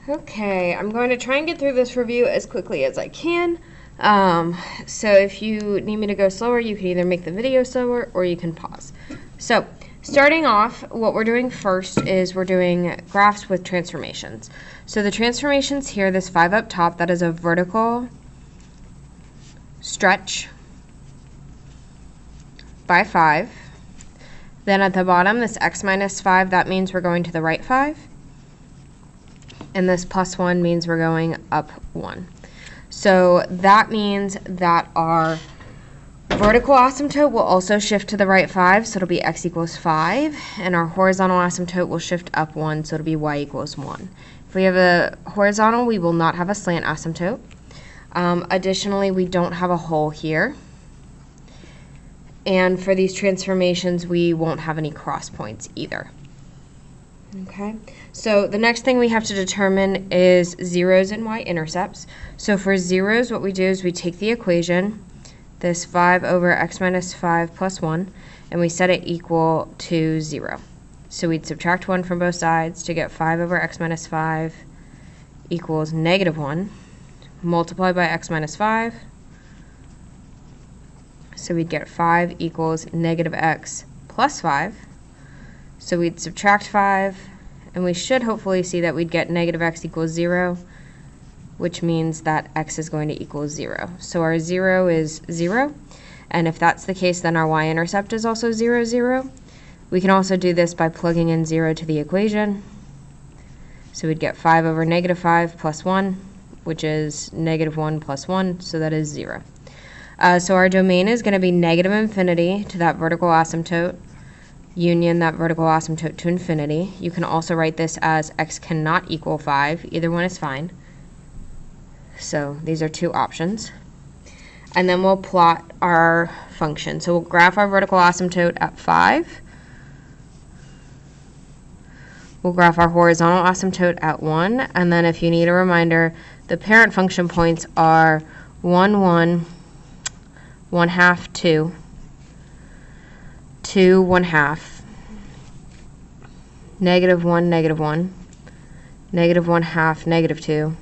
Okay, I'm going to try and get through this review as quickly as I can. So if you need me to go slower, you can either make the video slower or you can pause. So starting off, what we're doing first is we're doing graphs with transformations. So the transformations here, this 5 up top, that is a vertical stretch by 5. Then at the bottom, this x minus 5, that means we're going to the right 5. And this plus 1 means we're going up 1. So that means that our vertical asymptote will also shift to the right 5, so it'll be x equals 5. And our horizontal asymptote will shift up 1, so it'll be y equals 1. If we have a horizontal, we will not have a slant asymptote. Additionally, we don't have a hole here. And for these transformations, we won't have any cross points either. Okay, so the next thing we have to determine is zeros and y-intercepts. So for zeros, what we do is we take the equation, this 5 over x minus 5 plus 1, and we set it equal to 0. So we'd subtract 1 from both sides to get 5 over x minus 5 equals negative 1, multiplied by x minus 5. So we'd get 5 equals negative x plus 5. So we'd subtract 5, and we should hopefully see that we'd get negative x equals 0, which means that x is going to equal 0. So our 0 is 0, and if that's the case, then our y-intercept is also 0, 0. We can also do this by plugging in 0 to the equation. So we'd get 5 over negative 5 plus 1, which is negative 1 plus 1, so that is 0. So our domain is going to be negative infinity to that vertical asymptote, union that vertical asymptote to infinity. You can also write this as x cannot equal 5. Either one is fine. So these are two options. And then we'll plot our function. So we'll graph our vertical asymptote at 5. We'll graph our horizontal asymptote at 1. And then if you need a reminder, the parent function points are 1, 1, 1/2, 2. 2, 1/2, negative 1, negative 1, negative 1/2, negative 2,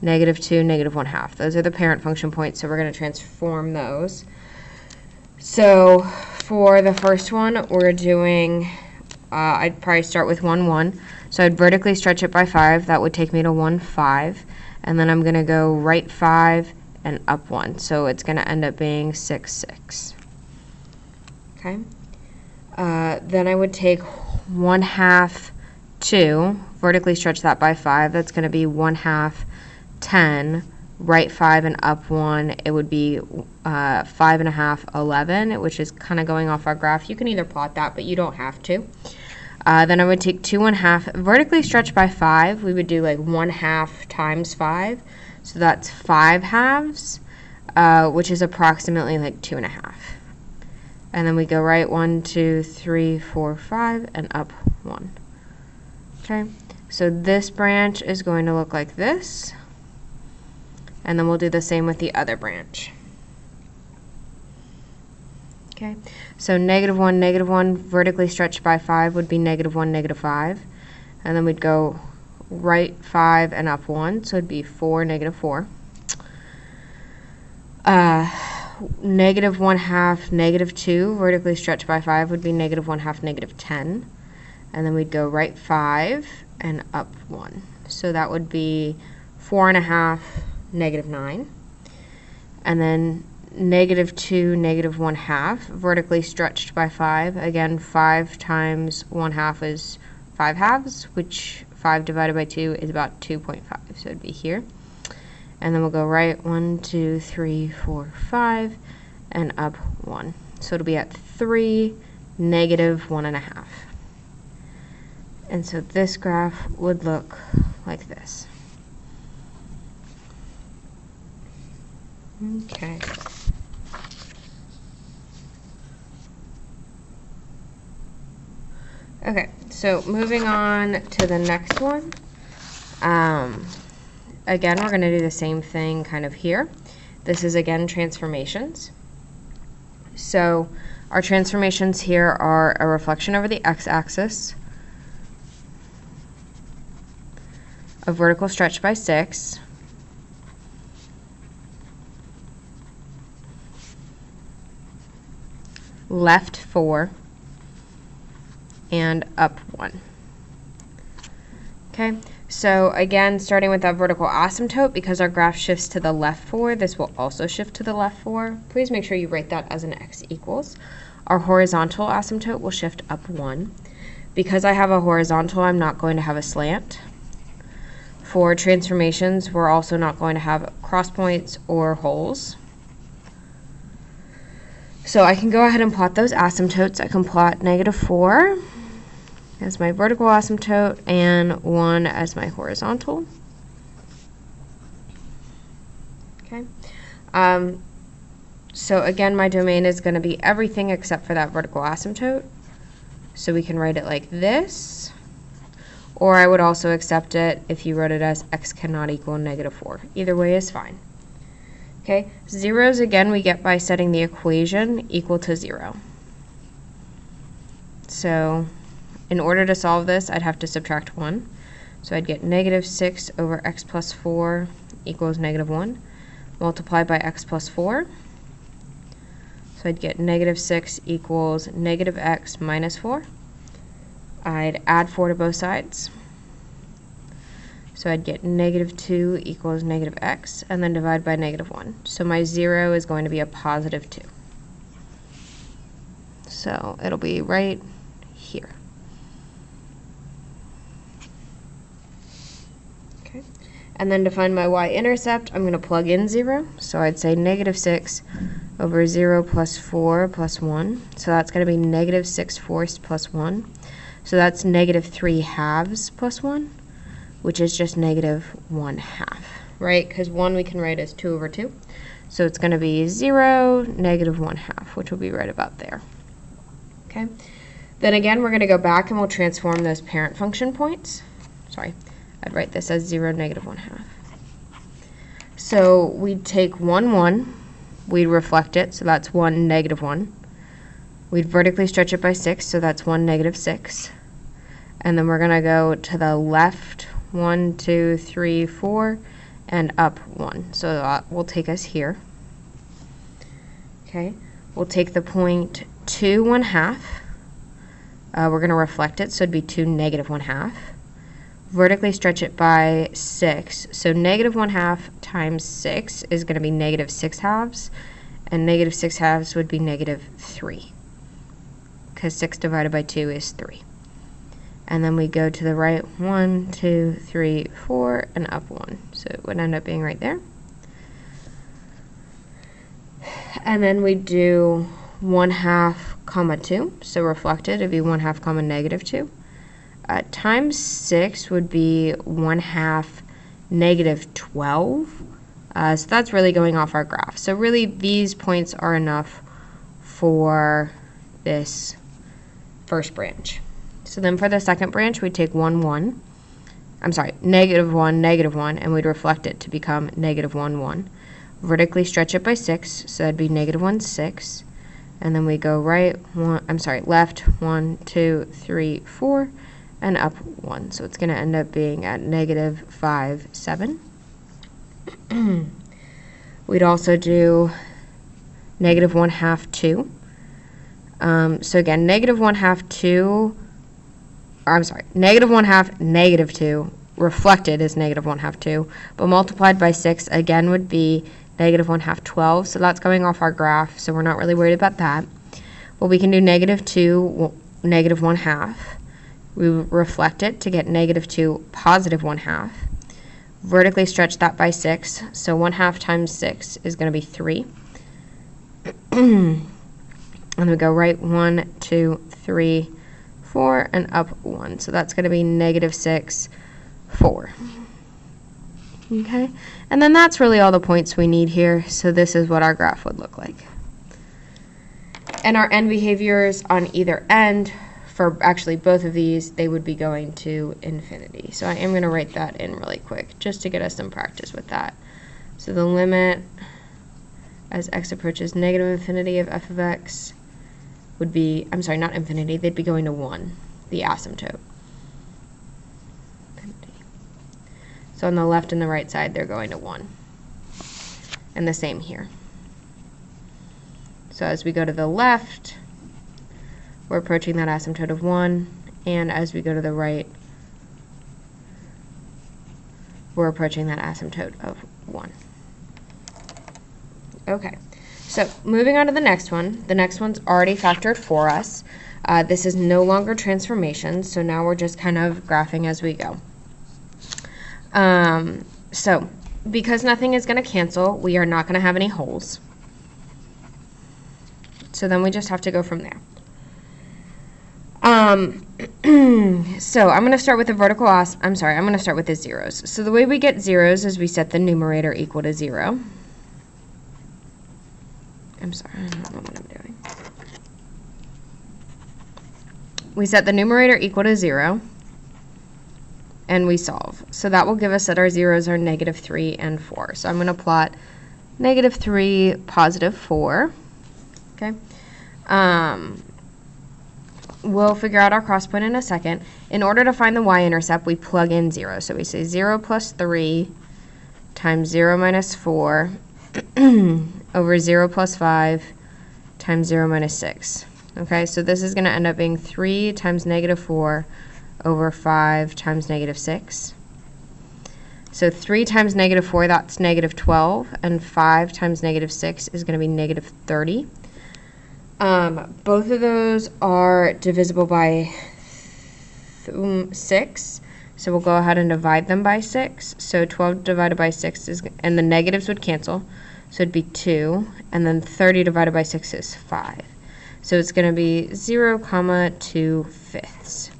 negative 2, negative 1/2. Those are the parent function points, so we're going to transform those. So for the first one, we're doing, I'd probably start with 1, 1. So I'd vertically stretch it by 5. That would take me to 1, 5. And then I'm going to go right 5 and up 1. So it's going to end up being 6, 6. Okay. Then I would take 1/2, 2, vertically stretch that by 5. That's going to be 1/2, 10, right 5 and up 1. It would be 5 1/2, 11, which is kind of going off our graph. You can either plot that, but you don't have to. Then I would take 2 1/2, vertically stretch by 5. We would do like 1/2 times 5. So that's 5 halves, which is approximately like 2 1/2. And then we go right 1, 2, 3, 4, 5, and up 1. Okay, so this branch is going to look like this. And then we'll do the same with the other branch. Okay, so negative 1, vertically stretched by 5 would be negative 1, negative 5. And then we'd go right 5 and up 1, so it'd be 4, negative 4. Negative 1/2, negative 2, vertically stretched by 5 would be negative 1/2, negative 10. And then we'd go right 5 and up 1. So that would be 4 1/2, negative 9. And then negative 2, negative 1/2, vertically stretched by 5. Again, 5 times 1/2 is 5 halves, which 5 divided by 2 is about 2.5. So it'd be here. And then we'll go right 1, 2, 3, 4, 5, and up 1. So it'll be at 3, negative 1 1/2. And so this graph would look like this. Okay. Okay, so moving on to the next one. Again, we're going to do the same thing kind of here. This is, again, transformations. So our transformations here are a reflection over the x-axis, a vertical stretch by 6, left 4, and up 1. Okay, so again, starting with that vertical asymptote, because our graph shifts to the left 4, this will also shift to the left 4. Please make sure you write that as an x equals. Our horizontal asymptote will shift up 1. Because I have a horizontal, I'm not going to have a slant. For transformations, we're also not going to have cross points or holes. So I can go ahead and plot those asymptotes. I can plot -4 as my vertical asymptote and 1 as my horizontal. Okay. So again, my domain is going to be everything except for that vertical asymptote. So we can write it like this, or I would also accept it if you wrote it as x cannot equal -4. Either way is fine. Okay, zeros again we get by setting the equation equal to 0. So in order to solve this, I'd have to subtract 1. So I'd get -6 over x plus 4 equals -1, multiplied by x plus 4. So I'd get -6 equals -x minus 4. I'd add 4 to both sides. So I'd get -2 equals -x, and then divide by -1. So my 0 is going to be a +2. So it'll be right here. Okay. And then to find my y-intercept, I'm going to plug in 0. So I'd say -6 over 0 plus 4 plus 1. So that's going to be -6 fourths plus 1. So that's -3/2 plus 1, which is just -1/2, right? Because 1 we can write as 2 over 2. So it's going to be 0, -1/2, which will be right about there. Okay. Then again, we're going to go back and we'll transform those parent function points. Sorry, I'd write this as 0, -1/2. So we'd take 1, 1. We'd reflect it, so that's 1, -1. We'd vertically stretch it by 6, so that's 1, -6. And then we're going to go to the left 1, 2, 3, 4, and up 1. So that will take us here. Okay, we'll take the point 2, 1/2. We're going to reflect it, so it'd be 2, -1/2. Vertically stretch it by 6, so -1/2 times 6 is going to be -6/2, and -6/2 would be -3, because 6 divided by 2 is 3. And then we go to the right 1, 2, 3, 4, and up 1. So it would end up being right there. And then we do 1/2, 2. So reflected, it'd be 1/2, -2. Times 6 would be 1/2, -12. So that's really going off our graph. So really, these points are enough for this first branch. So then for the second branch, we'd take 1, 1. I'm sorry, -1, -1, and we'd reflect it to become -1, 1. Vertically stretch it by 6, so that'd be -1, 6. And then we go left 1, 2, 3, 4, and up 1. So it's going to end up being at -5, 7. We'd also do -1/2, 2. So again, -1/2, 2. -1/2, -2, reflected is -1/2, 2, but multiplied by 6 again would be -1/2, 12, so that's going off our graph, so we're not really worried about that. Well, we can do -2, -1/2. We reflect it to get -2, +1/2. Vertically stretch that by 6, so 1/2 times 6 is going to be 3. And we go right 1, 2, 3, 4, and up 1. So that's going to be -6, 4. Okay, and then that's really all the points we need here. So this is what our graph would look like. And our end behaviors on either end, for actually both of these, they would be going to infinity. So I am going to write that in really quick, just to get us some practice with that. So the limit as x approaches -infinity of f of x would be, I'm sorry, not infinity, they'd be going to 1, the asymptote. So on the left and the right side, they're going to 1. And the same here. So as we go to the left, we're approaching that asymptote of 1, and as we go to the right, we're approaching that asymptote of 1. Okay, so moving on to the next one. The next one's already factored for us. This is no longer transformation, so now we're just kind of graphing as we go. So because nothing is going to cancel, we are not going to have any holes. So then we just have to go from there. So I'm going to start with the vertical I'm going to start with the zeros. So the way we get zeros is we set the numerator equal to 0. I'm sorry, I don't know what I'm doing. We set the numerator equal to 0, and we solve. So that will give us that our zeros are -3 and 4. So I'm going to plot -3, +4. Okay. We'll figure out our cross point in a second. In order to find the y-intercept, we plug in 0. So we say 0 + 3 times 0 - 4 over 0 + 5 times 0 - 6. Okay, so this is going to end up being 3 times -4 over 5 times -6. So 3 times -4, that's -12, and 5 times -6 is going to be -30. Both of those are divisible by 6, so we'll go ahead and divide them by 6. So 12 divided by 6 is, and the negatives would cancel, so it'd be 2, and then 30 divided by 6 is 5. So it's going to be 0, 2 fifths.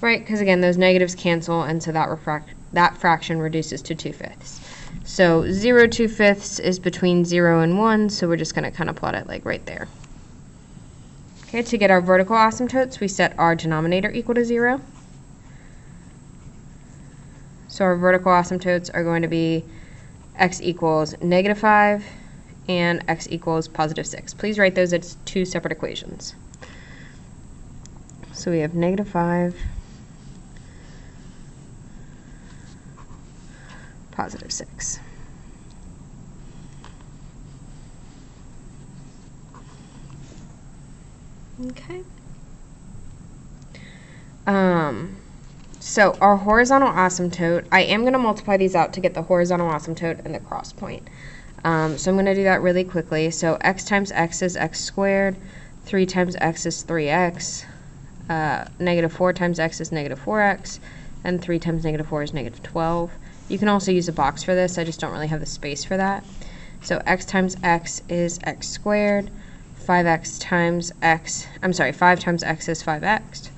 Right, because again, those negatives cancel, and so that fraction reduces to 2 fifths. So 0, 2 fifths is between 0 and 1, so we're just going to kind of plot it like right there. Okay, to get our vertical asymptotes, we set our denominator equal to 0. So our vertical asymptotes are going to be x equals -5 and x equals +6. Please write those as 2 separate equations. So we have -5, +6. Okay. So our horizontal asymptote, I am going to multiply these out to get the horizontal asymptote and the cross point. So I'm going to do that really quickly. So x times x is x squared, 3 times x is 3x, -4 times x is -4x, and 3 times -4 is -12. You can also use a box for this, I just don't really have the space for that. So x times x is x squared, 5 times x is 5x,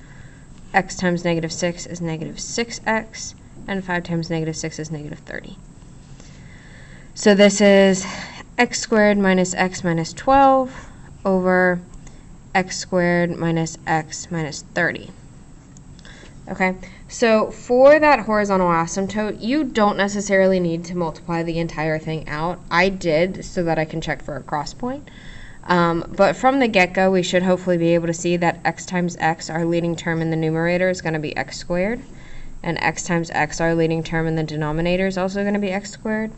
x times -6 is -6x, and 5 times -6 is -30. So this is x squared minus x minus 12 over x squared minus x minus 30. Okay, so for that horizontal asymptote, you don't necessarily need to multiply the entire thing out. I did so that I can check for a cross point. But from the get-go, we should hopefully be able to see that x times x, our leading term in the numerator, is going to be x squared. And x times x, our leading term in the denominator, is also going to be x squared.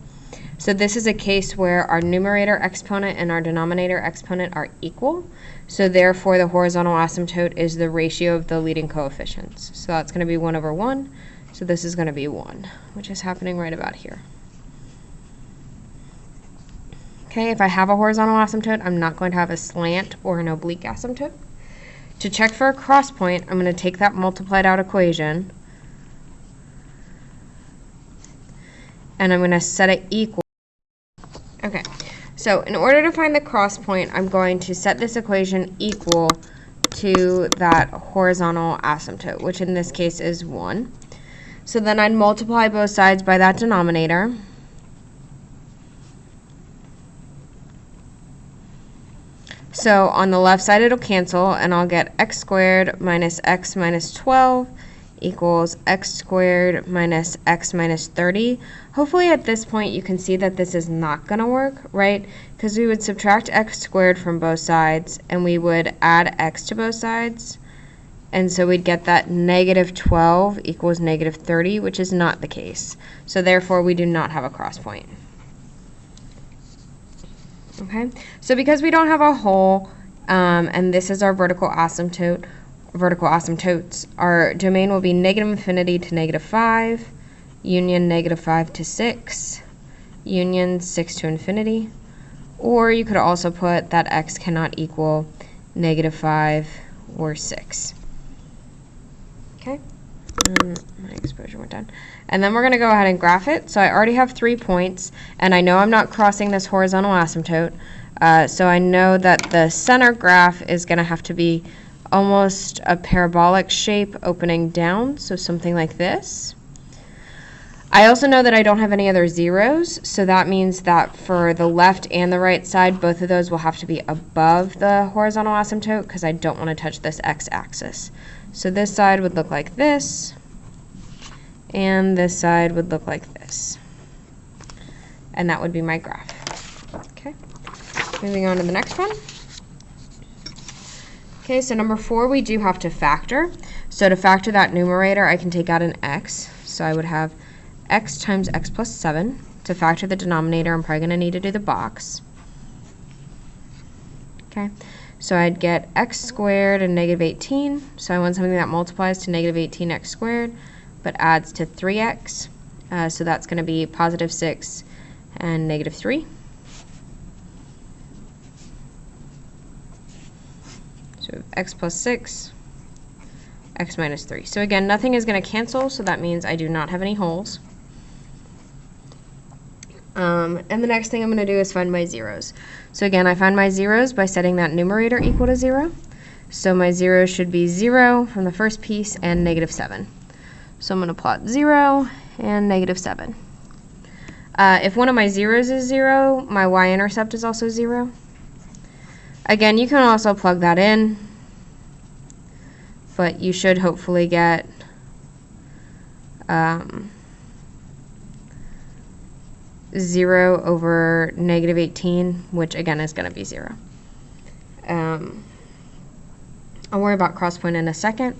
So this is a case where our numerator exponent and our denominator exponent are equal. So therefore, the horizontal asymptote is the ratio of the leading coefficients. So that's going to be 1 over 1. So this is going to be 1, which is happening right about here. Okay, if I have a horizontal asymptote, I'm not going to have a slant or an oblique asymptote. To check for a cross point, I'm going to take that multiplied out equation, and I'm going to set it equal. Okay, so in order to find the cross point, I'm going to set this equation equal to that horizontal asymptote, which in this case is 1. So then I'd multiply both sides by that denominator. So on the left side it'll cancel, and I'll get x squared minus x minus 12 equals x squared minus x minus 30. Hopefully at this point you can see that this is not going to work, right? Because we would subtract x squared from both sides, and we would add x to both sides, And so we'd get that negative 12 equals negative 30, which is not the case. So therefore, we do not have a cross point. Okay, so because we don't have a hole, and this is our vertical asymptotes, our domain will be negative infinity to negative 5, union negative 5 to 6, union 6 to infinity, or you could also put that x cannot equal negative 5 or 6. Okay, my exposure went down. And then we're going to go ahead and graph it. So I already have 3 points, and I know I'm not crossing this horizontal asymptote, so I know that the center graph is going to have to be almost a parabolic shape opening down, so something like this. I also know that I don't have any other zeros, so that means that for the left and the right side, both of those will have to be above the horizontal asymptote because I don't want to touch this x-axis. So this side would look like this, and this side would look like this. And that would be my graph. Okay, moving on to the next one. Okay, so number 4, we do have to factor. So to factor that numerator, I can take out an x. So I would have x times x plus 7. To factor the denominator, I'm probably going to need to do the box. Okay, so I'd get x squared and negative 18. So I want something that multiplies to negative 18x squared, but adds to 3x. So that's going to be positive 6 and negative 3. So x plus 6, x minus 3. So again, nothing is going to cancel, so that means I do not have any holes. And the next thing I'm going to do is find my zeros. So again, I find my zeros by setting that numerator equal to 0. So my zeros should be 0 from the first piece and negative 7. So I'm going to plot 0 and negative 7. If one of my zeros is 0, my y-intercept is also 0. Again, you can also plug that in, but you should hopefully get 0 over negative 18, which again is going to be 0. I'll worry about cross point in a second,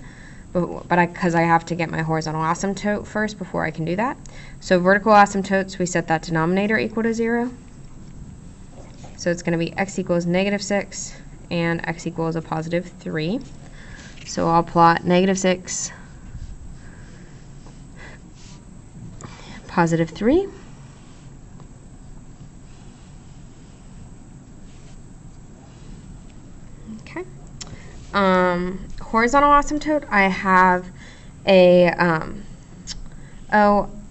but because I have to get my horizontal asymptote first before I can do that. So vertical asymptotes, we set that denominator equal to 0. So it's going to be x equals negative 6 and x equals a positive 3. So I'll plot negative 6, positive 3. Okay. Horizontal asymptote, I have a,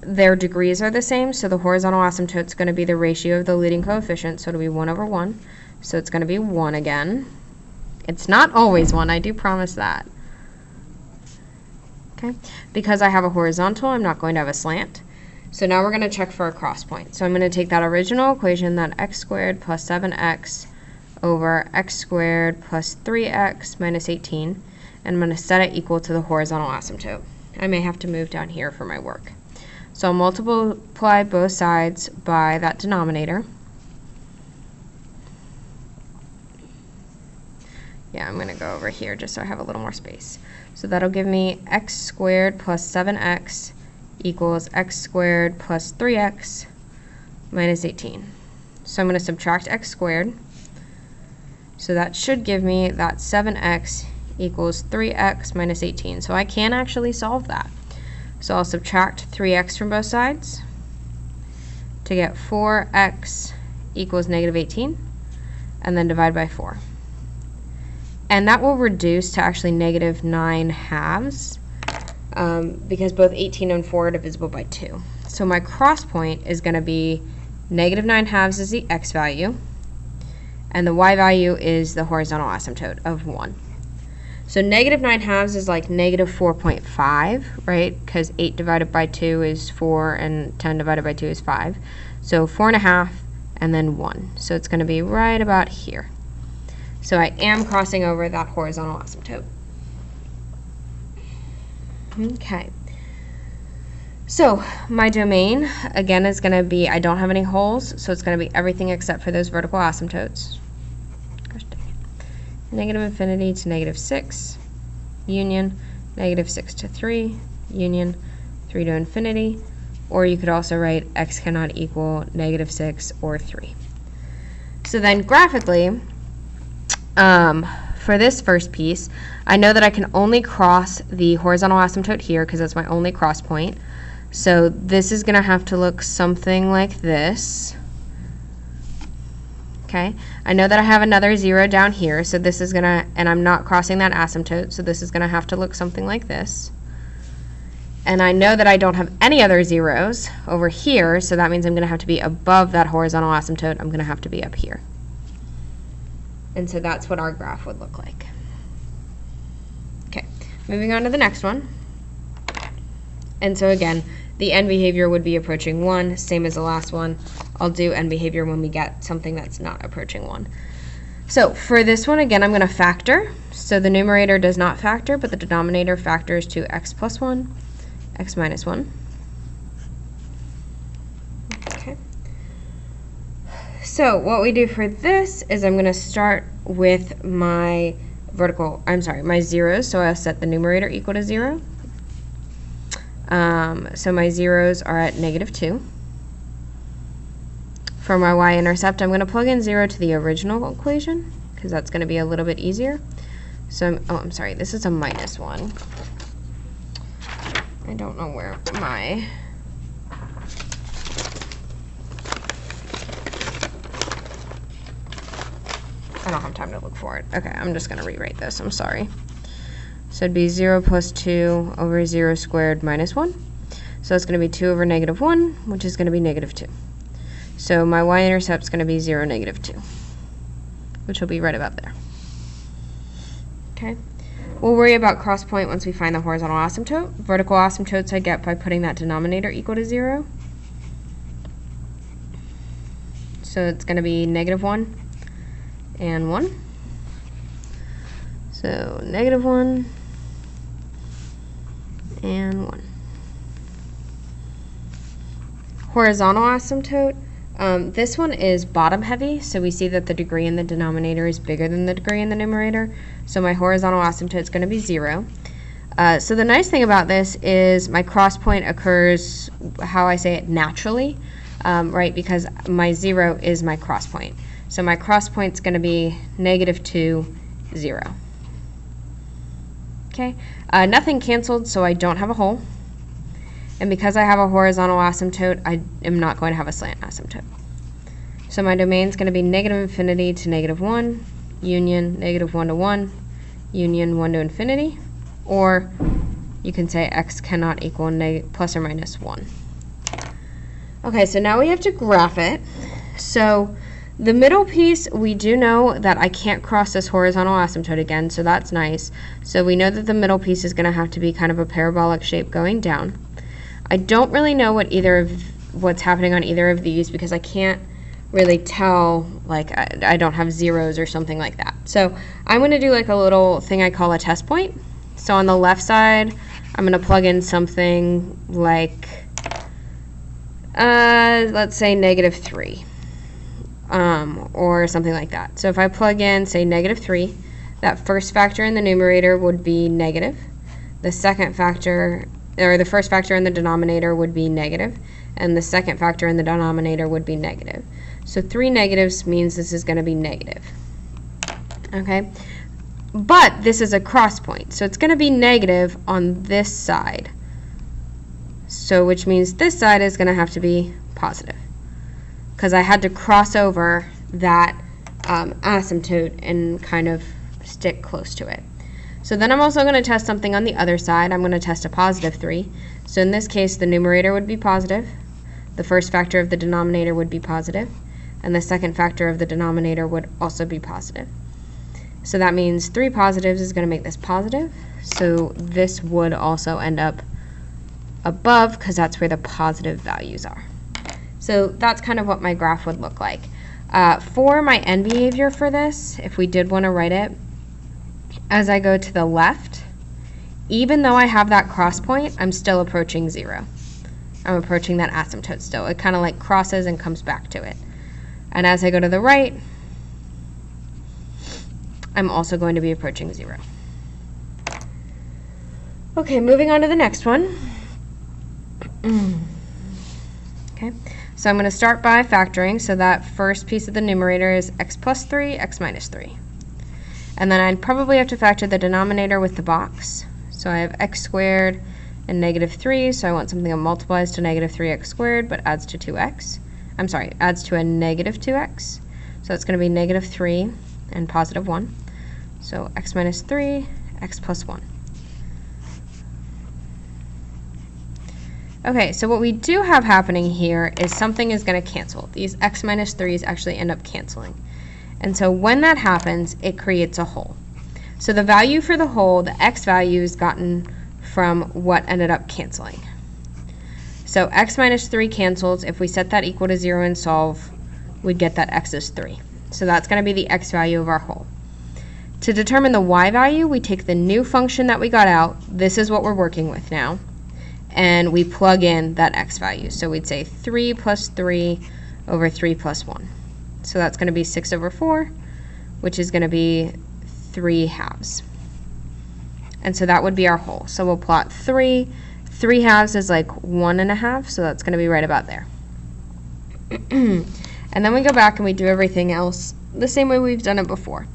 their degrees are the same, so the horizontal asymptote is going to be the ratio of the leading coefficient, so it'll be 1 over 1. So it's going to be 1 again. It's not always 1, I do promise that. Okay, because I have a horizontal, I'm not going to have a slant. So now we're going to check for a cross point. So I'm going to take that original equation, that x squared plus 7x over x squared plus 3x minus 18, and I'm going to set it equal to the horizontal asymptote. I may have to move down here for my work. So I'll multiply both sides by that denominator. Yeah, I'm going to go over here just so I have a little more space. So that'll give me x squared plus 7x equals x squared plus 3x minus 18. So I'm going to subtract x squared. So that should give me that 7x equals 3x minus 18. So I can actually solve that. So I'll subtract 3x from both sides to get 4x equals negative 18, and then divide by 4. And that will reduce to actually negative 9 halves, because both 18 and 4 are divisible by 2. So my cross point is going to be negative 9 halves is the x value, and the y value is the horizontal asymptote of 1. So negative 9 halves is like negative 4.5, right? Because 8 divided by 2 is 4, and 10 divided by 2 is 5. So 4.5, and then 1. So it's going to be right about here. So I am crossing over that horizontal asymptote. Okay. So my domain, again, is going to be, I don't have any holes, so it's going to be everything except for those vertical asymptotes. Gosh dang it. Negative infinity to negative 6, union, negative 6 to 3, union, 3 to infinity, or you could also write x cannot equal negative 6 or 3. So then graphically, for this first piece, I know that I can only cross the horizontal asymptote here because that's my only cross point. So this is going to have to look something like this. Okay, I know that I have another 0 down here, so this is going to, and I'm not crossing that asymptote, so this is going to have to look something like this. And I know that I don't have any other zeros over here, so that means I'm going to have to be above that horizontal asymptote. I'm going to have to be up here. And so that's what our graph would look like. Okay, moving on to the next one. And so again, the end behavior would be approaching 1, same as the last one. I'll do end behavior when we get something that's not approaching 1. So for this one, again, I'm going to factor. So the numerator does not factor, but the denominator factors to x plus 1, x minus 1. Okay. So what we do for this is I'm going to start with my my zeros. So I'll set the numerator equal to 0. So my zeros are at negative 2. For my y-intercept, I'm going to plug in 0 to the original equation, because that's going to be a little bit easier. So, I'm sorry, this is a minus 1. I don't know where my... I don't have time to look for it. Okay, I'm just going to rewrite this. I'm sorry. So it'd be 0 plus 2 over 0 squared minus 1. So it's going to be 2 over negative 1, which is going to be negative 2. So my y-intercept is going to be 0, negative 2, which will be right about there. Okay. We'll worry about cross point once we find the horizontal asymptote. Vertical asymptotes I get by putting that denominator equal to 0. So it's going to be negative 1 and 1. So negative 1 and 1. Horizontal asymptote. This one is bottom heavy, so we see that the degree in the denominator is bigger than the degree in the numerator. So my horizontal asymptote is going to be 0. So the nice thing about this is my cross point occurs, how I say it, naturally, right, because my 0 is my cross point. So my cross point is going to be negative 2, 0. Okay, nothing canceled, so I don't have a hole. And because I have a horizontal asymptote, I am not going to have a slant asymptote. So my domain is going to be negative infinity to negative 1, union negative 1 to 1, union 1 to infinity, or you can say x cannot equal plus or minus 1. Okay, so now we have to graph it. So the middle piece, we do know that I can't cross this horizontal asymptote again, so that's nice. So we know that the middle piece is going to have to be kind of a parabolic shape going down. I don't really know what's happening on either of these because I can't really tell, like I don't have zeros or something like that. So I'm going to do like a little thing I call a test point. So on the left side, I'm going to plug in something like, let's say negative 3, or something like that. So if I plug in, say, negative 3, that first factor in the numerator would be negative. The second factor, or the first factor in the denominator would be negative, and the second factor in the denominator would be negative. So 3 negatives means this is going to be negative. Okay? But this is a cross point, so it's going to be negative on this side. So which means this side is going to have to be positive, because I had to cross over that asymptote and kind of stick close to it. So then I'm also going to test something on the other side. I'm going to test a positive 3. So in this case, the numerator would be positive, the first factor of the denominator would be positive, and the second factor of the denominator would also be positive. So that means 3 positives is going to make this positive. So this would also end up above because that's where the positive values are. So that's kind of what my graph would look like. For my end behavior for this, if we did want to write it, as I go to the left, even though I have that cross point, I'm still approaching 0. I'm approaching that asymptote still. It kind of like crosses and comes back to it. And as I go to the right, I'm also going to be approaching 0. Okay, moving on to the next one. Okay, so I'm going to start by factoring. So that first piece of the numerator is x plus 3, x minus 3. And then I'd probably have to factor the denominator with the box. So I have x squared and negative 3, so I want something that multiplies to negative 3x squared but adds to 2x. I'm sorry, adds to a negative 2x. So it's going to be negative 3 and positive 1. So x minus 3, x plus 1. Okay, so what we do have happening here is something is going to cancel. These x minus 3's actually end up canceling. And so when that happens, it creates a whole. So the value for the whole, the x value, is gotten from what ended up canceling. So x minus 3 cancels. If we set that equal to 0 and solve, we'd get that x is 3. So that's going to be the x value of our whole. To determine the y value, we take the new function that we got out. This is what we're working with now. And we plug in that x value. So we'd say 3 plus 3 over 3 plus 1. So that's going to be 6 over 4, which is going to be 3 halves. And so that would be our whole. So we'll plot 3. 3 halves is like 1.5, so that's going to be right about there. And then we go back and we do everything else the same way we've done it before.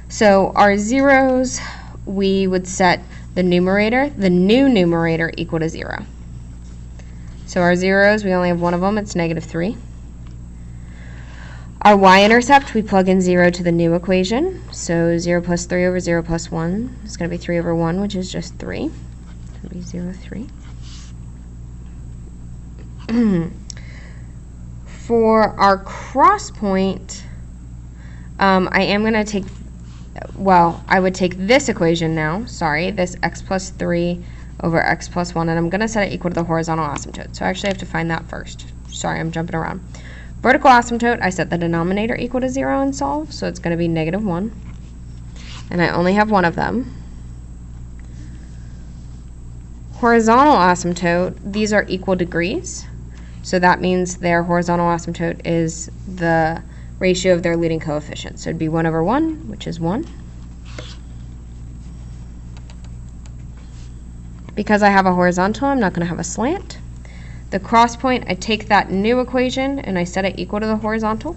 So our zeros, we would set the numerator, the new numerator, equal to 0. So our zeros, we only have one of them, it's negative 3. Our y-intercept, we plug in 0 to the new equation. So 0 plus 3 over 0 plus 1 is going to be 3 over 1, which is just 3. It's going to be 0, 3. For our cross point, I am going to take, well, I would take this equation now, sorry, this x plus 3 over x plus 1, and I'm going to set it equal to the horizontal asymptote. So I actually have to find that first. Sorry, I'm jumping around. Vertical asymptote, I set the denominator equal to 0 and solve, so it's going to be negative 1. And I only have one of them. Horizontal asymptote, these are equal degrees. So that means their horizontal asymptote is the ratio of their leading coefficients. So it'd be 1 over 1, which is 1. Because I have a horizontal, I'm not going to have a slant. The cross point, I take that new equation and I set it equal to the horizontal.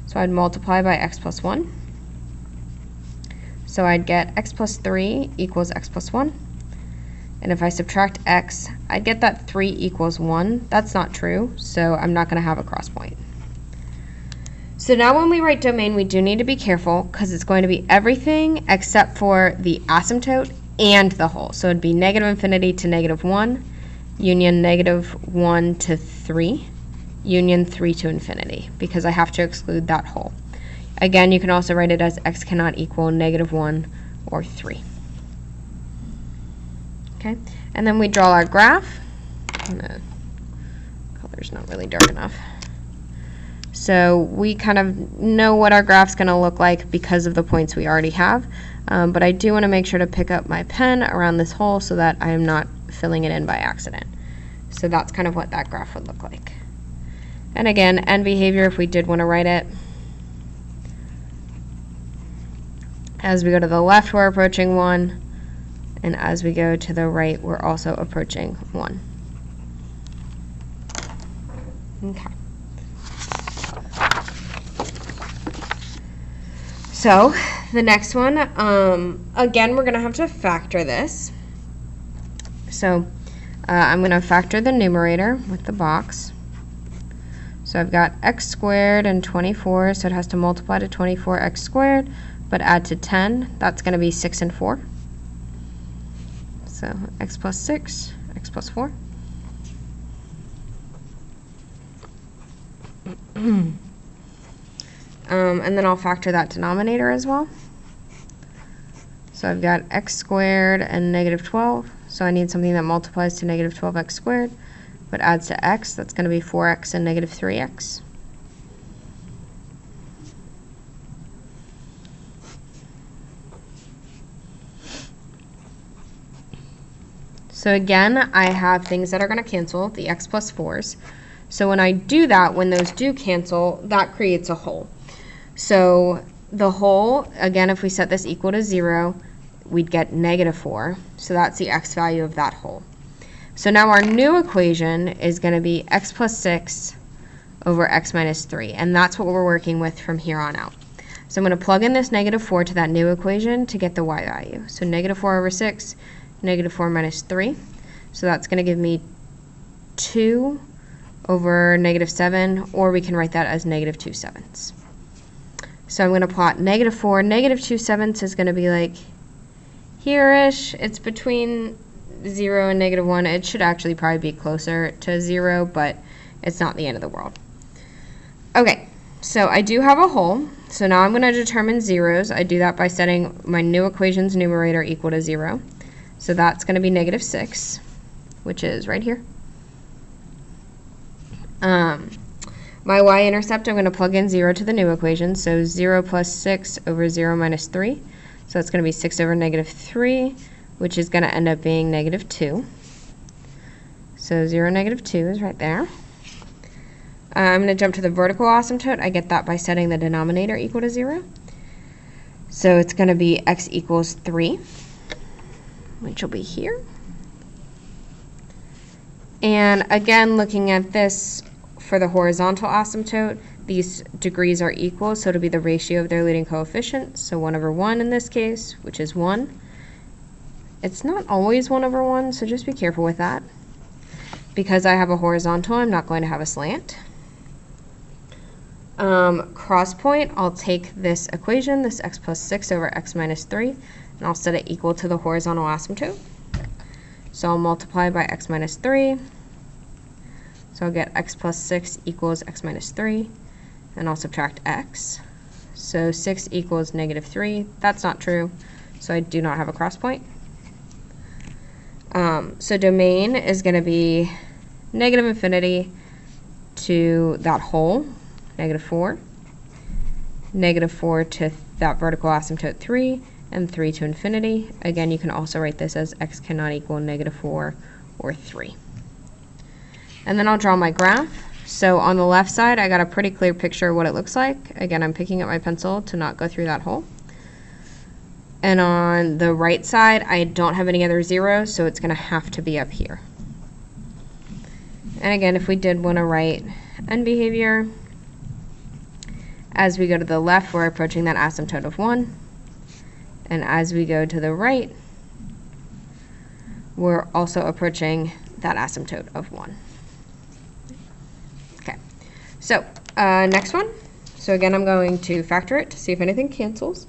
So I'd multiply by x plus 1. So I'd get x plus 3 equals x plus 1. And if I subtract x, I'd get that 3 equals 1. That's not true, so I'm not going to have a cross point. So now when we write domain, we do need to be careful because it's going to be everything except for the asymptote and the whole. So it'd be negative infinity to negative 1, union negative 1 to 3, union 3 to infinity, because I have to exclude that whole. Again, you can also write it as x cannot equal negative 1 or 3. Okay, and then we draw our graph. The color's not really dark enough. So we kind of know what our graph's going to look like because of the points we already have. But I do want to make sure to pick up my pen around this hole so that I am not filling it in by accident. So that's kind of what that graph would look like. And again, end behavior, if we did want to write it. As we go to the left, we're approaching 1. And as we go to the right, we're also approaching 1. Okay. So the next one, again, we're going to have to factor this. So I'm going to factor the numerator with the box. So I've got x squared and 24, so it has to multiply to 24x squared, but add to 10. That's going to be 6 and 4. So x plus 6, x plus 4. And then I'll factor that denominator as well. So I've got x squared and negative 12. So I need something that multiplies to negative 12x squared, but adds to x. That's going to be 4x and negative 3x. So again, I have things that are going to cancel, the x plus 4s. So when I do that, when those do cancel, that creates a whole. So the whole, again, if we set this equal to 0, we'd get negative 4. So that's the x value of that whole. So now our new equation is going to be x plus 6 over x minus 3. And that's what we're working with from here on out. So I'm going to plug in this negative 4 to that new equation to get the y value. So negative 4 over 6, negative 4 minus 3. So that's going to give me 2 over negative 7, or we can write that as negative 2/7. So I'm going to plot negative 4. Negative 2/7 is going to be like here-ish. It's between 0 and negative 1. It should actually probably be closer to 0, but it's not the end of the world. Okay, so I do have a whole. So now I'm going to determine zeros. I do that by setting my new equation's numerator equal to 0. So that's going to be negative 6, which is right here. My y-intercept, I'm going to plug in 0 to the new equation. So 0 plus 6 over 0 minus 3. So that's going to be 6 over negative 3, which is going to end up being negative 2. So 0, negative 2 is right there. I'm going to jump to the vertical asymptote. I get that by setting the denominator equal to 0. So it's going to be x equals 3, which will be here. And again, looking at this for the horizontal asymptote, these degrees are equal, so it'll be the ratio of their leading coefficient. So 1 over 1 in this case, which is 1. It's not always 1 over 1, so just be careful with that. Because I have a horizontal, I'm not going to have a slant. Cross point, I'll take this equation, this x plus 6 over x minus 3, and I'll set it equal to the horizontal asymptote. So I'll multiply by x minus 3. So I'll get x plus 6 equals x minus 3, and I'll subtract x. So 6 equals negative 3. That's not true, so I do not have a cross point. So domain is going to be negative infinity to that whole, negative 4, negative 4 to that vertical asymptote 3, and 3 to infinity. Again, you can also write this as x cannot equal negative 4 or 3. And then I'll draw my graph. So on the left side, I got a pretty clear picture of what it looks like. Again, I'm picking up my pencil to not go through that hole. And on the right side, I don't have any other zeros, so it's going to have to be up here. And again, if we did want to write end behavior, as we go to the left, we're approaching that asymptote of 1. And as we go to the right, we're also approaching that asymptote of 1. Okay, so next one. So again, I'm going to factor it to see if anything cancels.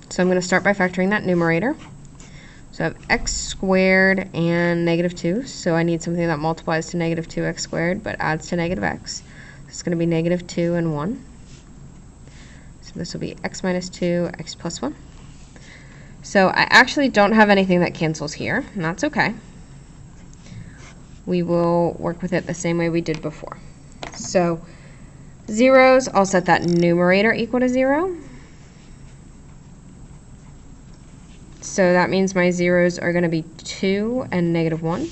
So I'm going to start by factoring that numerator. So I have x squared and negative 2. So I need something that multiplies to negative 2x squared but adds to negative x. So it's going to be negative 2 and 1. So this will be x minus 2, x plus 1. So I actually don't have anything that cancels here, and that's okay. We will work with it the same way we did before. So zeros, I'll set that numerator equal to 0. So that means my zeros are going to be 2 and negative 1.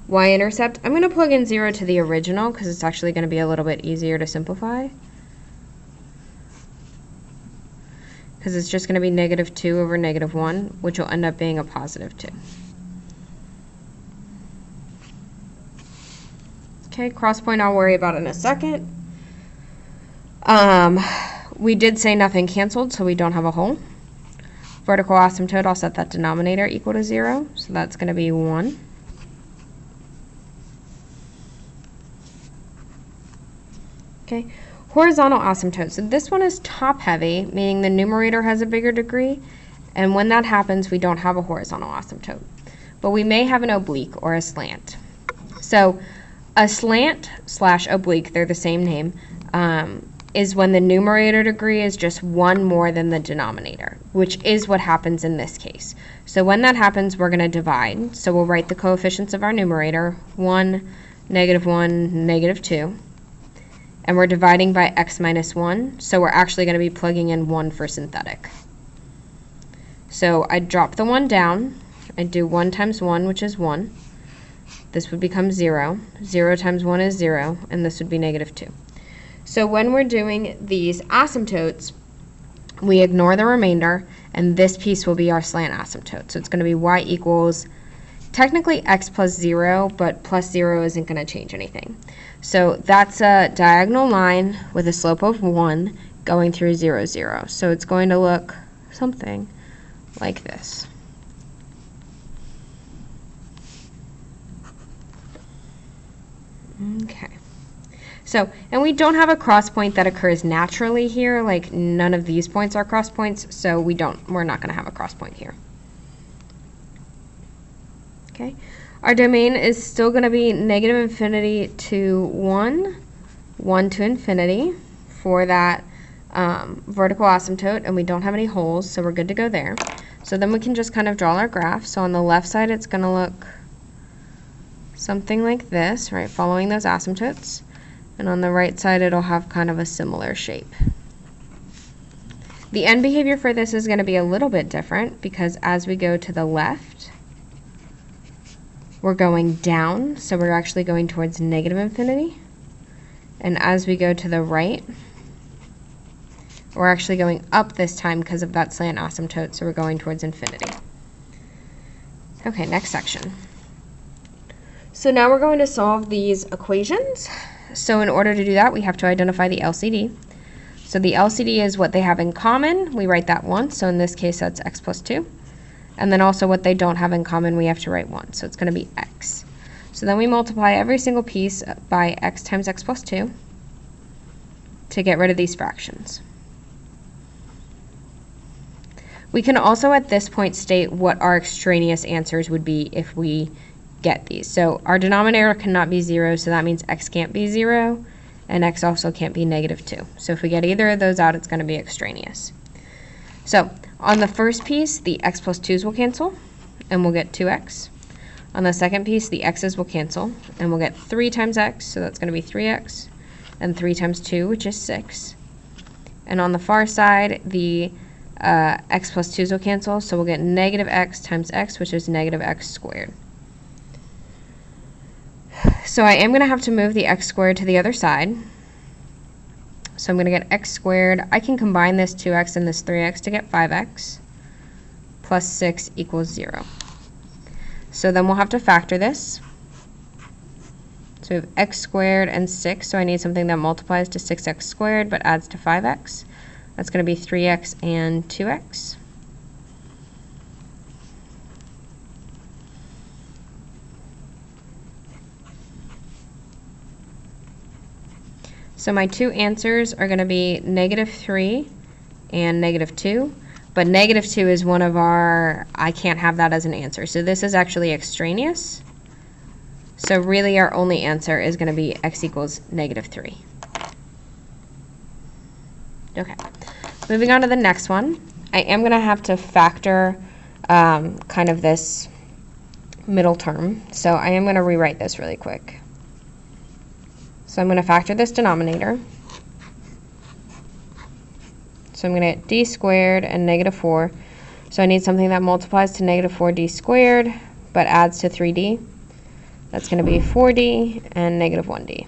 Y-intercept, I'm going to plug in 0 to the original because it's actually going to be a little bit easier to simplify. Because it's just going to be negative 2 over negative 1, which will end up being a positive 2. Okay, cross point I'll worry about in a second. We did say nothing canceled, so we don't have a hole. Vertical asymptote, I'll set that denominator equal to 0, so that's going to be 1. Okay, horizontal asymptote. So this one is top heavy, meaning the numerator has a bigger degree, and when that happens, we don't have a horizontal asymptote. But we may have an oblique or a slant. So a slant slash oblique, they're the same name, is when the numerator degree is just 1 more than the denominator, which is what happens in this case. So when that happens, we're going to divide. So we'll write the coefficients of our numerator, 1, negative 1, negative 2. And we're dividing by x minus 1, so we're actually going to be plugging in 1 for synthetic. So I drop the 1 down. I do 1 times 1, which is 1. This would become 0. 0 times 1 is 0, and this would be negative 2. So when we're doing these asymptotes, we ignore the remainder, and this piece will be our slant asymptote. So it's going to be y equals technically x plus 0, but plus 0 isn't going to change anything. So that's a diagonal line with a slope of 1 going through 0, 0. So it's going to look something like this. Okay. So, and we don't have a cross point that occurs naturally here, like none of these points are cross points, so we're not going to have a cross point here. Okay. Our domain is still going to be negative infinity to 1, 1 to infinity for that vertical asymptote, and we don't have any holes, so we're good to go there. So then we can just kind of draw our graph. So on the left side, it's going to look something like this, right, following those asymptotes. And on the right side, it'll have kind of a similar shape. The end behavior for this is going to be a little bit different because as we go to the left, we're going down, so we're actually going towards negative infinity. And as we go to the right, we're actually going up this time because of that slant asymptote, so we're going towards infinity. Okay, next section. So now we're going to solve these equations. So in order to do that, we have to identify the LCD. So the LCD is what they have in common. We write that once, so in this case that's x plus 2. And then also what they don't have in common, we have to write 1, so it's going to be x. So then we multiply every single piece by x times x plus 2 to get rid of these fractions. We can also at this point state what our extraneous answers would be if we get these. So our denominator cannot be 0, so that means x can't be 0, and x also can't be negative 2. So if we get either of those out, it's going to be extraneous. So on the first piece, the x plus 2's will cancel, and we'll get 2x. On the second piece, the x's will cancel, and we'll get 3 times x, so that's going to be 3x, and 3 times 2, which is 6. And on the far side, the x plus 2's will cancel, so we'll get negative x times x, which is negative x squared. So I am going to have to move the x squared to the other side. So I'm going to get x squared. I can combine this 2x and this 3x to get 5x plus 6 equals 0. So then we'll have to factor this. So we have x squared and 6, so I need something that multiplies to 6x squared but adds to 5x. That's going to be 3x and 2x. So my two answers are going to be negative 3 and negative 2. But negative 2 is one of our, I can't have that as an answer. So this is actually extraneous. So really our only answer is going to be x equals negative 3. Okay, moving on to the next one. I am going to have to factor kind of this middle term. So I am going to rewrite this really quick. So I'm going to factor this denominator. So I'm going to get d squared and negative 4. So I need something that multiplies to negative 4d squared, but adds to 3d. That's going to be 4d and negative 1d.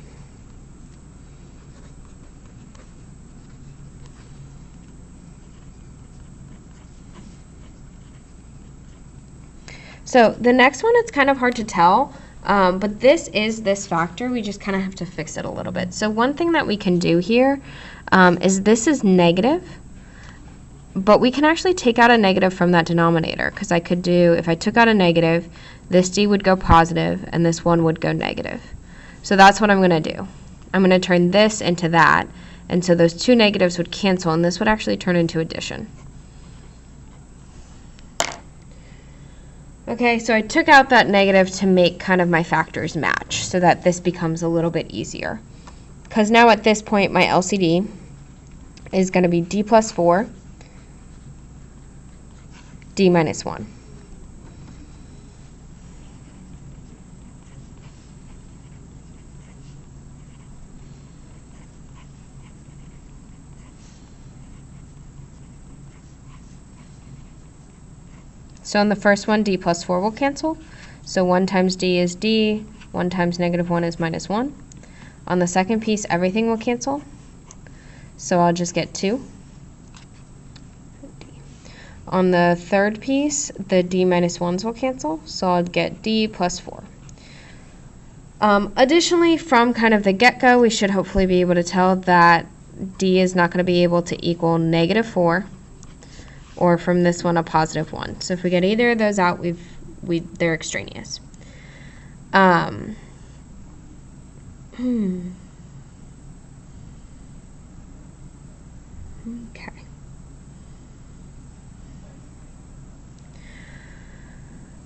So the next one, it's kind of hard to tell. But this is this factor. We just kind of have to fix it a little bit. So one thing that we can do here is this is negative, but we can actually take out a negative from that denominator, because I could do, if I took out a negative, this d would go positive and this one would go negative. So that's what I'm going to do. I'm going to turn this into that, and so those two negatives would cancel, and this would actually turn into addition. Okay, so I took out that negative to make kind of my factors match so that this becomes a little bit easier. Because now at this point, my LCD is going to be d plus 4, d minus 1. So on the first one, d plus 4 will cancel. So 1 times d is d, 1 times negative 1 is minus 1. On the second piece, everything will cancel. so I'll just get 2. On the third piece, the d minus 1s will cancel, so I'll get d plus 4. Additionally, from kind of the get-go, we should hopefully be able to tell that d is not going to be able to equal negative 4, or from this one a positive 1. So if we get either of those out, they're extraneous. Okay.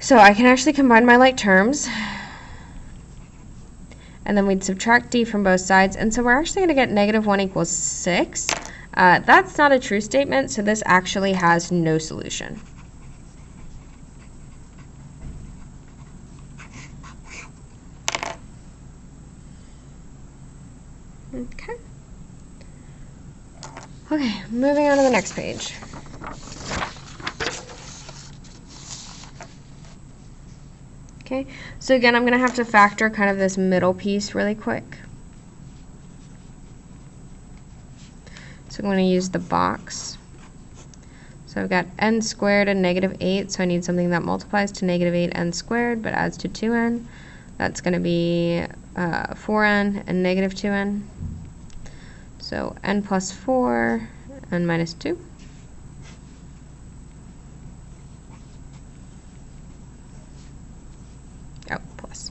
So I can actually combine my like terms, and then we'd subtract d from both sides, and so we're actually going to get negative 1 equals 6. That's not a true statement, so this actually has no solution. Okay. Okay, moving on to the next page. Okay, so again, I'm going to have to factor kind of this middle piece really quick. So I'm going to use the box. So I've got n squared and negative 8, so I need something that multiplies to negative 8n squared but adds to 2n. That's going to be 4n and negative 2n. So n plus 4 and minus 2. Oh, plus.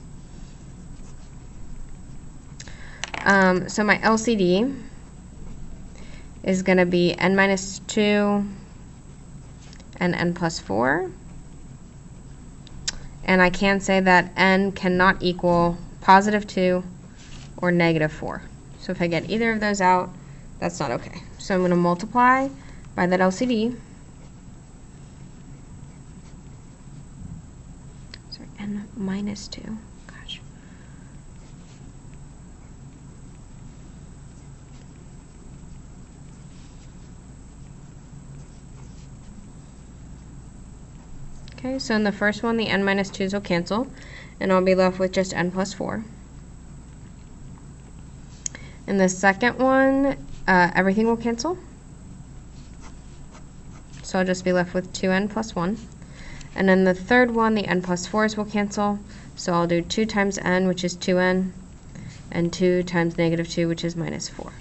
So my LCD is going to be n minus 2 and n plus 4. And I can say that n cannot equal positive 2 or negative 4. So if I get either of those out, that's not okay. So I'm going to multiply by that LCD. Sorry, n minus 2. Gosh. Okay, so in the first one, the n minus 2's will cancel, and I'll be left with just n plus 4. In the second one, everything will cancel. So I'll just be left with 2n plus 1. And then the third one, the n plus 4's will cancel. So I'll do 2 times n, which is 2n, and 2 times negative 2, which is minus 4.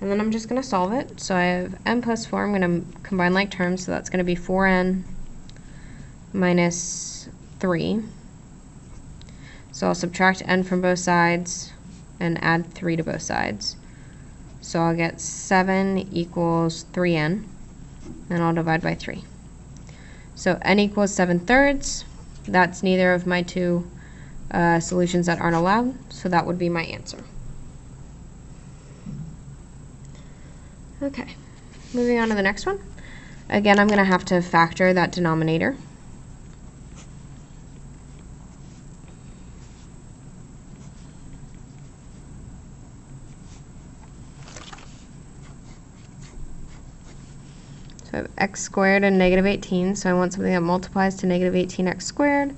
And then I'm just going to solve it. So I have n plus 4. I'm going to combine like terms. So that's going to be 4n minus 3. So I'll subtract n from both sides and add 3 to both sides. So I'll get 7 equals 3n, and I'll divide by 3. So n equals 7/3. That's neither of my two solutions that aren't allowed, so that would be my answer. Okay, moving on to the next one. Again, I'm going to have to factor that denominator. So I have x squared and negative 18, so I want something that multiplies to negative 18x squared,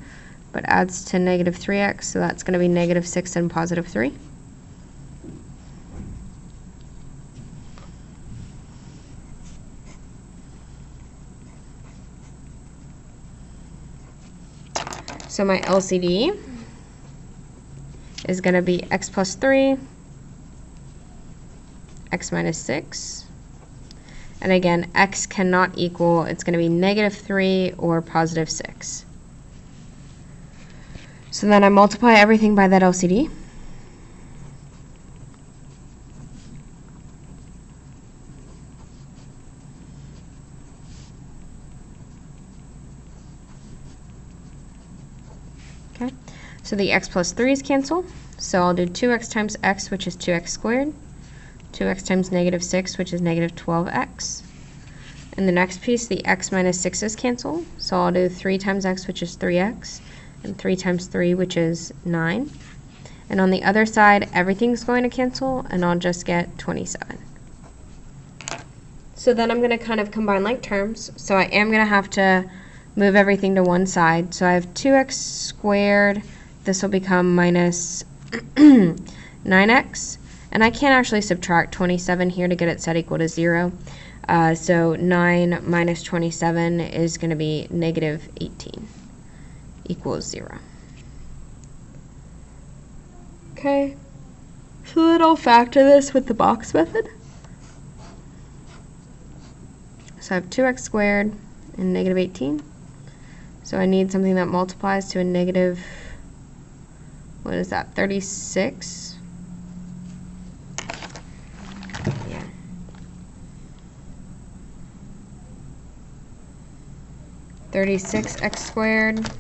but adds to negative 3x, so that's going to be negative 6 and positive 3. So my LCD is going to be x plus 3, x minus 6. And again, x cannot equal, it's going to be negative 3 or positive 6. So then I multiply everything by that LCD. Okay, so the x plus 3's cancel. So I'll do 2x times x, which is 2x squared. 2x times negative 6, which is negative 12x. In the next piece, the x minus 6's cancel. So I'll do 3 times x, which is 3x, and 3 times 3, which is 9. And on the other side, everything's going to cancel, and I'll just get 27. So then I'm going to kind of combine like terms. So I am going to have to move everything to one side. So I have 2x squared. This will become minus 9x. And I can't actually subtract 27 here to get it set equal to 0. So 9 minus 27 is going to be negative 18 equals 0. Okay, so then I'll factor this with the box method. So I have 2x squared and negative 18. So I need something that multiplies to a negative, what is that, 36? Yeah. (36x squared)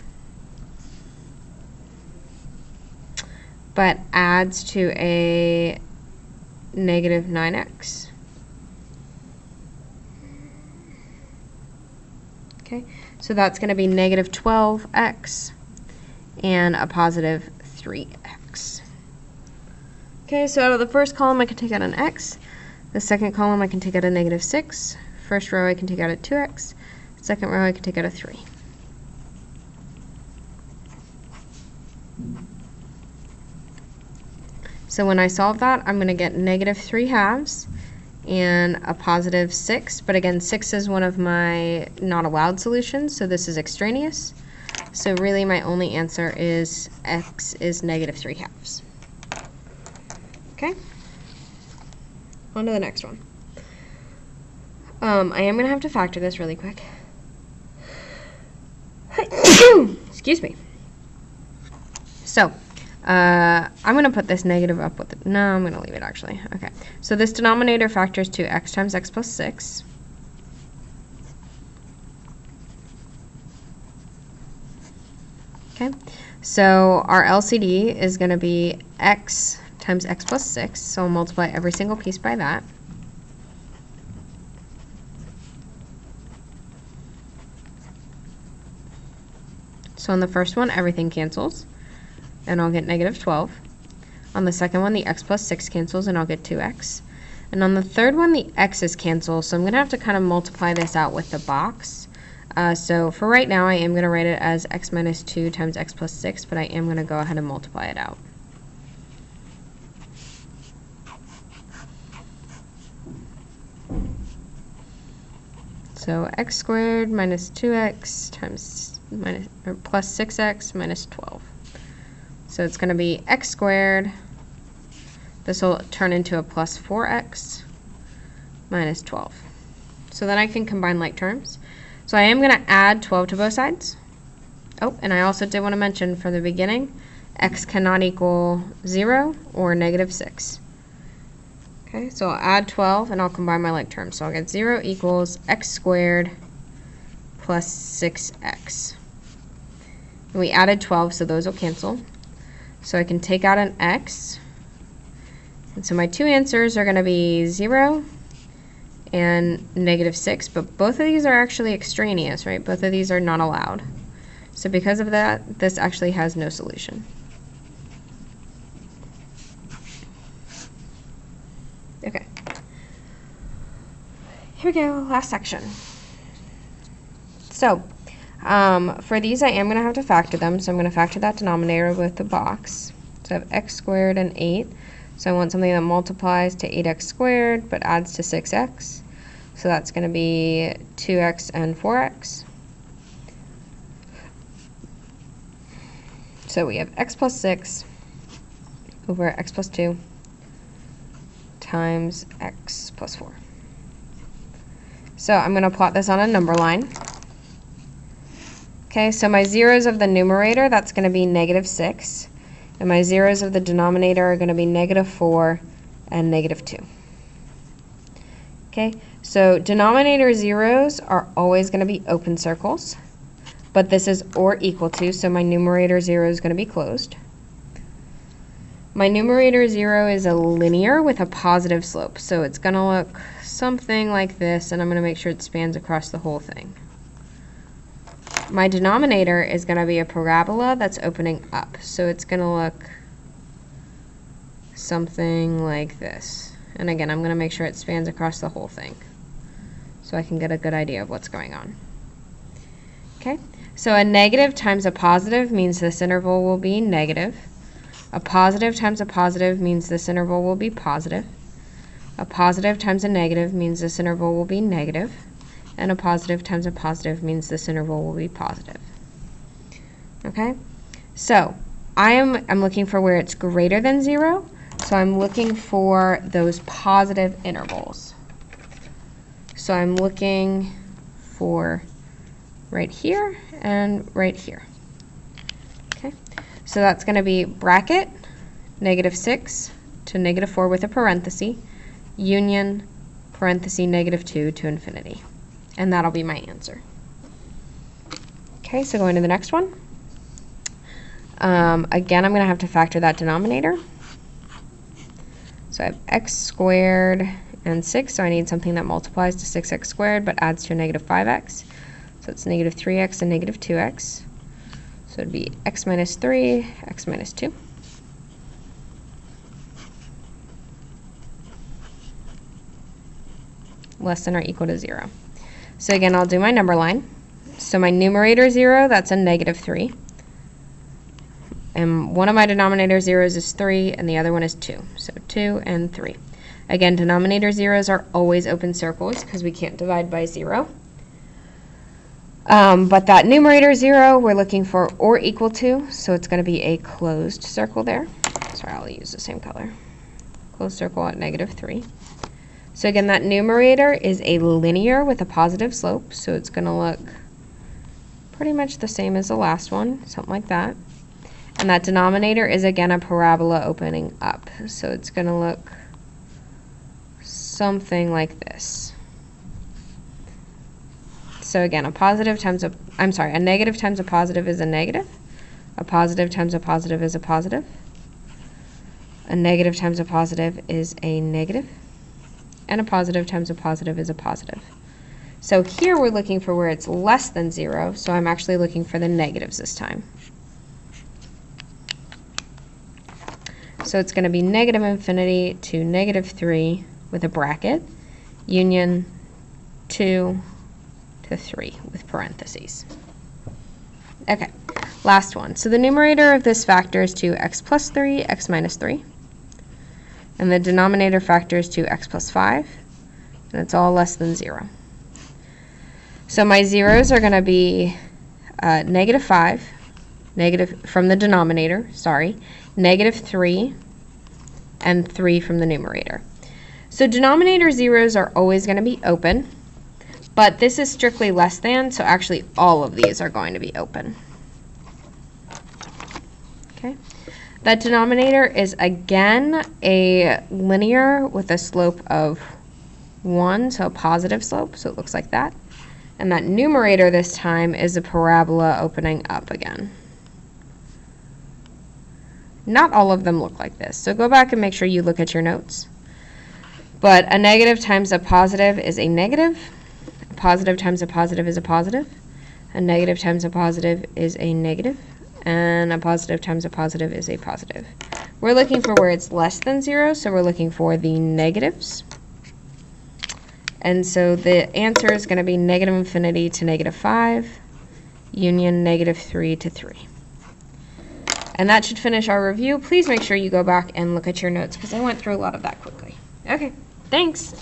but adds to a negative 9x. Okay, so that's going to be negative 12x and a positive 3x. Okay, so out of the first column I can take out an x. The second column I can take out a negative 6. First row I can take out a 2x. Second row I can take out a 3. So when I solve that, I'm going to get negative 3 halves and a positive 6. But again, 6 is one of my not allowed solutions, so this is extraneous. So really my only answer is x is negative 3 halves. Okay? On to the next one. I am going to have to factor this really quick. Excuse me. So, I'm going to put this negative up with it. No, I'm going to leave it actually. Okay. So this denominator factors to x times x plus 6. Okay. So our LCD is going to be x times x plus 6. So I'll multiply every single piece by that. So on the first one, everything cancels, and I'll get negative 12. On the second one, the x plus 6 cancels, and I'll get 2x. And on the third one, the x's cancel, so I'm going to have to kind of multiply this out with the box. So for right now, I am going to write it as x minus 2 times x plus 6, but I am going to go ahead and multiply it out. So x squared minus 2x times plus 6x minus 12. So it's going to be x squared. This will turn into a plus 4x minus 12. So then I can combine like terms. So I am going to add 12 to both sides. Oh, and I also did want to mention from the beginning, x cannot equal 0 or negative 6. Okay, so I'll add 12 and I'll combine my like terms. So I'll get 0 equals x squared plus 6x. And we added 12, so those will cancel. So I can take out an x. And so my two answers are going to be 0 and negative 6, but both of these are actually extraneous, right? Both of these are not allowed. So because of that, this actually has no solution. Okay. Here we go, last section. So, for these I am going to have to factor them, so I'm going to factor that denominator with the box. So I have x squared and 8. So I want something that multiplies to 8x squared but adds to 6x. So that's going to be 2x and 4x. So we have x plus 6 over x plus 2 times x plus 4. So I'm going to plot this on a number line. Okay, so my zeros of the numerator, that's going to be negative 6. And my zeros of the denominator are going to be negative 4 and negative 2. Okay, so denominator zeros are always going to be open circles. But this is or equal to, so my numerator 0 is going to be closed. My numerator 0 is a linear with a positive slope, so it's going to look something like this, and I'm going to make sure it spans across the whole thing. My denominator is going to be a parabola that's opening up, so it's going to look something like this. And again, I'm going to make sure it spans across the whole thing so I can get a good idea of what's going on. Okay, so a negative times a positive means this interval will be negative. A positive times a positive means this interval will be positive. A positive times a negative means this interval will be negative. And a positive times a positive means this interval will be positive. Okay? So I'm looking for where it's greater than 0. So I'm looking for those positive intervals. So I'm looking for right here and right here. Okay? So that's going to be bracket -6 to -4 with a parenthesis, union parenthesis -2 to infinity. And that'll be my answer. Okay, so going to the next one. Again, I'm going to have to factor that denominator. So I have x squared and 6, so I need something that multiplies to 6x squared but adds to a -5x. So it's -3x and -2x. So it would be x minus 3, x minus 2. Less than or equal to 0. So again, I'll do my number line. So my numerator 0, that's a -3. And one of my denominator zeros is 3, and the other one is 2. So 2 and 3. Again, denominator zeros are always open circles because we can't divide by 0. But that numerator 0, we're looking for or equal to, so it's going to be a closed circle there. Sorry, I'll use the same color. Closed circle at -3. So again, that numerator is a linear with a positive slope, so it's going to look pretty much the same as the last one, something like that. And that denominator is again a parabola opening up, so it's going to look something like this. So again, a negative times a positive is a negative. A positive times a positive is a positive. A negative times a positive is a negative. And a positive times a positive is a positive. So here we're looking for where it's less than 0, so I'm actually looking for the negatives this time. So it's going to be -infinity to -3 with a bracket, union 2 to 3 with parentheses. Okay, last one. So the numerator of this factor is 2x plus 3, x minus 3. And the denominator factor is 2x plus 5. And it's all less than 0. So my zeros are going to be -5, from the denominator, -3, and 3 from the numerator. So denominator zeros are always going to be open, but this is strictly less than, so actually all of these are going to be open. Okay. That denominator is again a linear with a slope of 1, so a positive slope, so it looks like that. And that numerator this time is a parabola opening up again. Not all of them look like this, so go back and make sure you look at your notes. But a negative times a positive is a negative. A positive times a positive is a positive. A negative times a positive is a negative. And a positive times a positive is a positive. We're looking for where it's less than 0, so we're looking for the negatives. And so the answer is going to be -infinity to -5, union -3 to 3. And that should finish our review. Please make sure you go back and look at your notes because I went through a lot of that quickly. Okay, thanks.